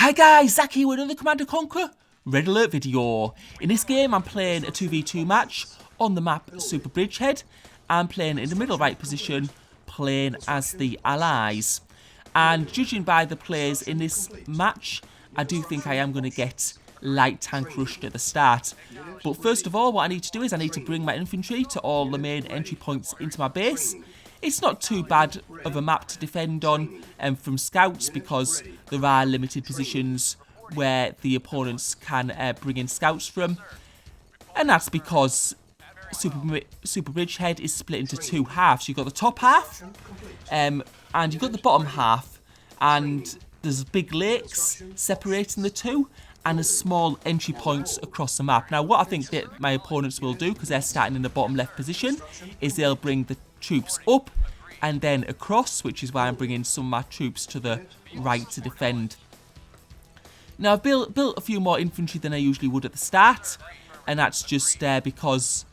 Hi guys, Zach here with another Command & Conquer Red Alert video. In this game I'm playing a 2v2 match on the map Super Bridgehead. I'm playing in the middle right position, playing as the Allies. And judging by the players in this match, I do think I am going to get light tank rushed at the start. But first of all, what I need to do is I need to bring my infantry to all the main entry points into my base. It's not too bad of a map to defend on from scouts because there are limited positions where the opponents can bring in scouts from. And that's because Super Bridgehead is split into two halves. You've got the top half and you've got the bottom half. And there's big lakes separating the two and there's small entry points across the map. Now what I think that my opponents will do, because they're starting in the bottom left position, is they'll bring the troops up and then across, which is why I'm bringing some of my troops to the right to defend. Now I've built a few more infantry than I usually would at the start, and that's just because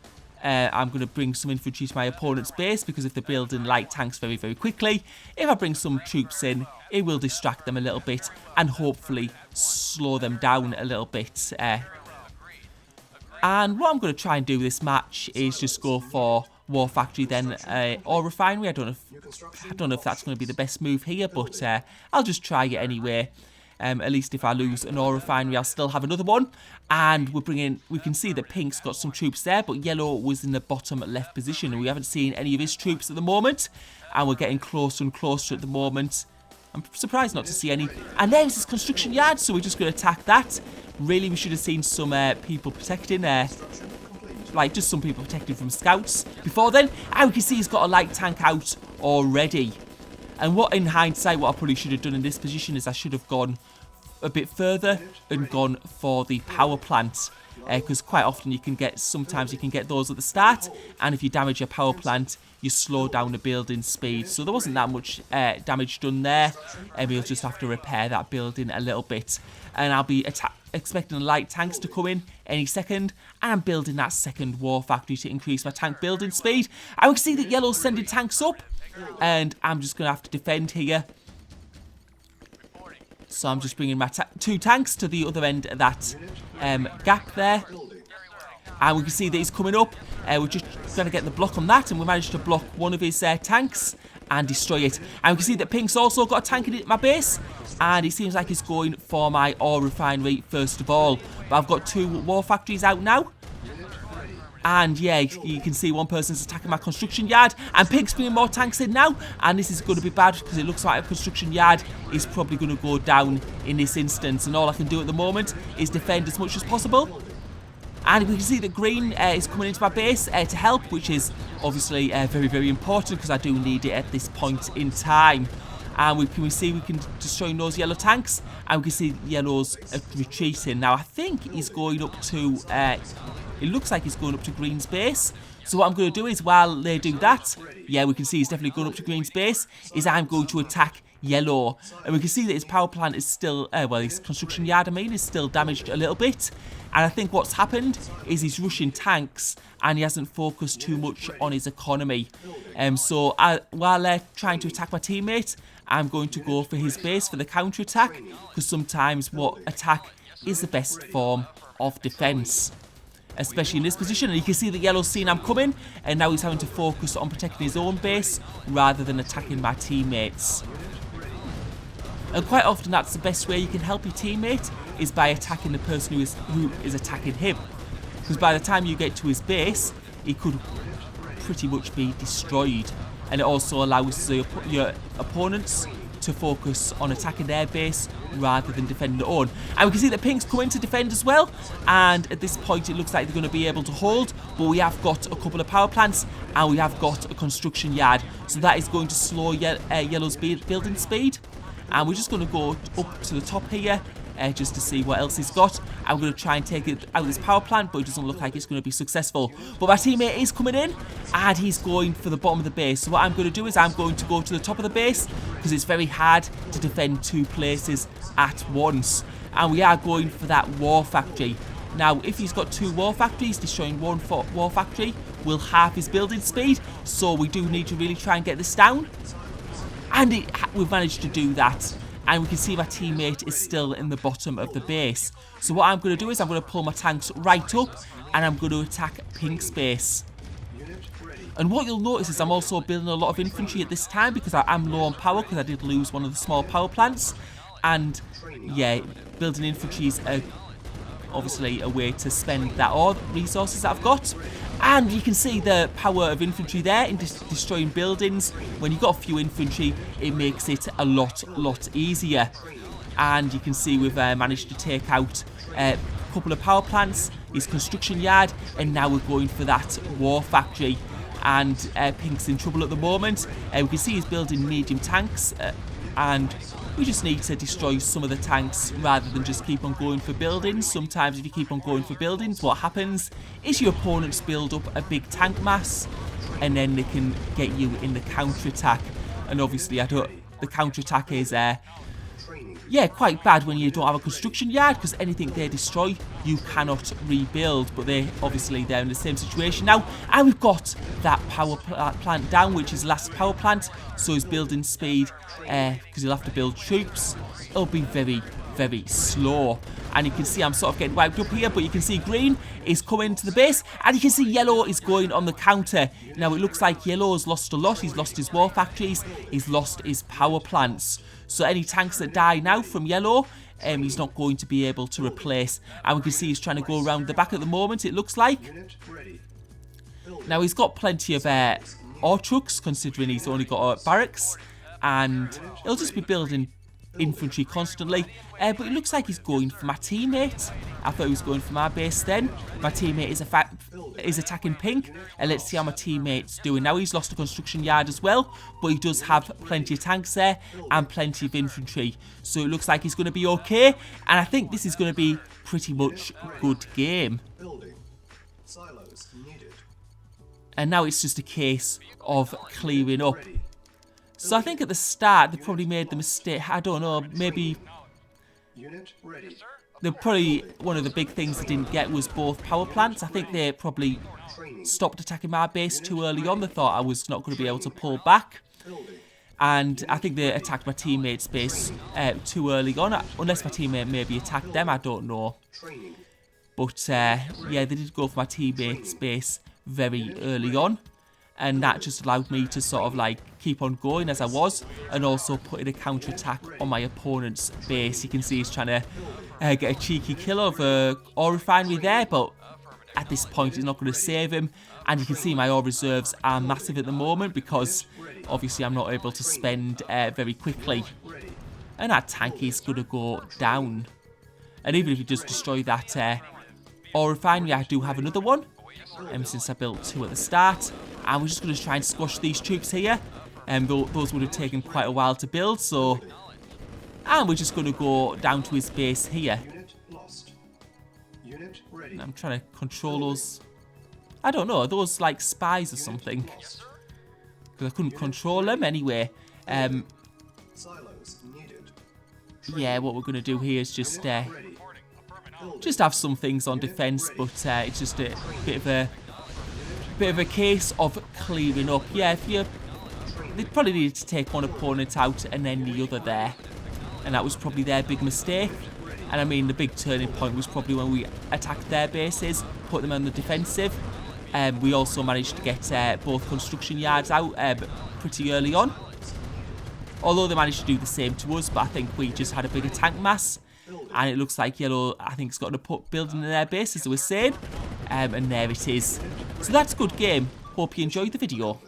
I'm going to bring some infantry to my opponent's base, because if they're building light tanks very quickly, if I bring some troops in, it will distract them a little bit and hopefully slow them down a little bit. And what I'm going to try and do this match is just go for War Factory, then or Refinery. I don't know if that's going to be the best move here, but I'll just try it anyway. At least if I lose an Ore Refinery, I'll still have another one. And we can see that Pink's got some troops there, but Yellow was in the bottom left position, and we haven't seen any of his troops at the moment. And we're getting closer and closer at the moment. I'm surprised not to see any. And there's this construction yard, so we're just going to attack that. Really, we should have seen some people protecting like just some people protected from scouts before then. And we can see he's got a light tank out already. And what, in hindsight, what I probably should have done in this position is I should have gone a bit further and gone for the power plant. Because quite often sometimes you can get those at the start, and if you damage your power plant, you slow down the building speed. So there wasn't that much damage done there, and we'll just have to repair that building a little bit. And I'll be expecting the light tanks to come in any second, and I'm building that second war factory to increase my tank building speed. I can see that Yellow's sending tanks up, and I'm just going to have to defend here. So I'm just bringing my two tanks to the other end of that gap there. And we can see that he's coming up. We're just going to get the block on that, and we managed to block one of his tanks and destroy it. And we can see that Pink's also got a tank in my base, and it seems like he's going for my ore refinery first of all. But I've got two war factories out now. And yeah, you can see one person's attacking my construction yard, and Pink's bringing more tanks in now, and this is going to be bad because it looks like a construction yard is probably going to go down in this instance, and all I can do at the moment is defend as much as possible. And we can see that green is coming into my base to help, which is obviously very important because I do need it at this point in time. And we can destroy those yellow tanks, and we can see yellow's retreating. Now I think he's going up to it looks like he's going up to green's base. So what I'm going to do is, while they do that, yeah, we can see he's definitely going up to green's base, is I'm going to attack yellow. And we can see that his power plant is still, his construction yard, is still damaged a little bit. And I think what's happened is he's rushing tanks and he hasn't focused too much on his economy. So while they're trying to attack my teammate, I'm going to go for his base for the counter-attack, because sometimes attack is the best form of defense, especially in this position. And you can see that yellow's seen I'm coming, and now he's having to focus on protecting his own base rather than attacking my teammates. And quite often that's the best way you can help your teammate, is by attacking the person who is attacking him. Because by the time you get to his base, he could pretty much be destroyed. And it also allows your opponents to focus on attacking their base rather than defending their own. And we can see that Pink's coming to defend as well, and at this point it looks like they're going to be able to hold, but we have got a couple of power plants and we have got a construction yard, so that is going to slow yellow's building speed. And we're just going to go up to the top here just to see what else he's got. I'm going to try and take it out of this power plant, but it doesn't look like it's going to be successful. But my teammate is coming in, and he's going for the bottom of the base. So what I'm going to do is I'm going to go to the top of the base, because it's very hard to defend two places at once. And we are going for that war factory. Now, if he's got two war factories, destroying one war factory will halve his building speed. So we do need to really try and get this down. And we've managed to do that. and we can see my teammate is still in the bottom of the base. So what I'm going to do is I'm going to pull my tanks right up, and I'm going to attack Pink's base. And what you'll notice is I'm also building a lot of infantry at this time because I am low on power because I did lose one of the small power plants. And yeah, building infantry is obviously a way to spend that or resources that I've got. And you can see the power of infantry there in destroying buildings. When you've got a few infantry, it makes it a lot easier. And you can see we've managed to take out a couple of power plants, his construction yard, and now we're going for that war factory. And Pink's in trouble at the moment. We can see he's building medium tanks, and we just need to destroy some of the tanks rather than just keep on going for buildings. Sometimes if you keep on going for buildings, what happens is your opponents build up a big tank mass, and then they can get you in the counter-attack. And obviously the counter-attack is yeah, quite bad when you don't have a construction yard, because anything they destroy, you cannot rebuild. But they're in the same situation now. And we've got that power plant down, which is last power plant. So his building speed, because he'll have to build troops, it'll be very slow. And you can see I'm sort of getting wiped up here, but you can see green is coming to the base, and you can see yellow is going on the counter. Now it looks like yellow has lost a lot. He's lost his war factories, he's lost his power plants. So any tanks that die now from yellow, he's not going to be able to replace. And we can see he's trying to go around the back at the moment, it looks like. Now he's got plenty of ore trucks, considering he's only got barracks, and he'll just be building infantry constantly. But it looks like he's going for my teammate. I thought he was going for my base then. My teammate is attacking Pink, and let's see how my teammate's doing. Now he's lost a construction yard as well, but he does have plenty of tanks there and plenty of infantry, so it looks like he's going to be okay. And I think this is going to be pretty much a good game. And now it's just a case of clearing up. So I think at the start they probably made the mistake, I don't know, maybe one of the big things they didn't get was both power plants. I think they probably stopped attacking my base too early on. They thought I was not going to be able to pull back. And I think they attacked my teammate's base too early on, unless my teammate maybe attacked them, I don't know. But yeah, they did go for my teammate's base very early on. And that just allowed me to sort of like keep on going as I was, and also put in a counter-attack on my opponent's base. You can see he's trying to get a cheeky kill of a ore refinery there, but at this point he's not going to save him. And you can see my ore reserves are massive at the moment because obviously I'm not able to spend very quickly. And that tank is going to go down. And even if you just destroy that ore refinery, I do have another one. Since I built two at the start. And we're just going to try and squash these troops here. And those would have taken quite a while to build, so... And we're just going to go down to his base here. And I'm trying to control those... I don't know, are those like spies or something? Because I couldn't control them anyway. Yeah, what we're going to do here is just have some things on defense, but it's just a bit of a case of clearing up. Yeah, they probably needed to take one opponent out and then the other there, and that was probably their big mistake. And I mean, the big turning point was probably when we attacked their bases, put them on the defensive. We also managed to get both construction yards out pretty early on, although they managed to do the same to us, but I think we just had a bigger tank mass. And it looks like yellow, I think, has got to put building in their base, as I was saying. And there it is. So that's a good game. Hope you enjoyed the video.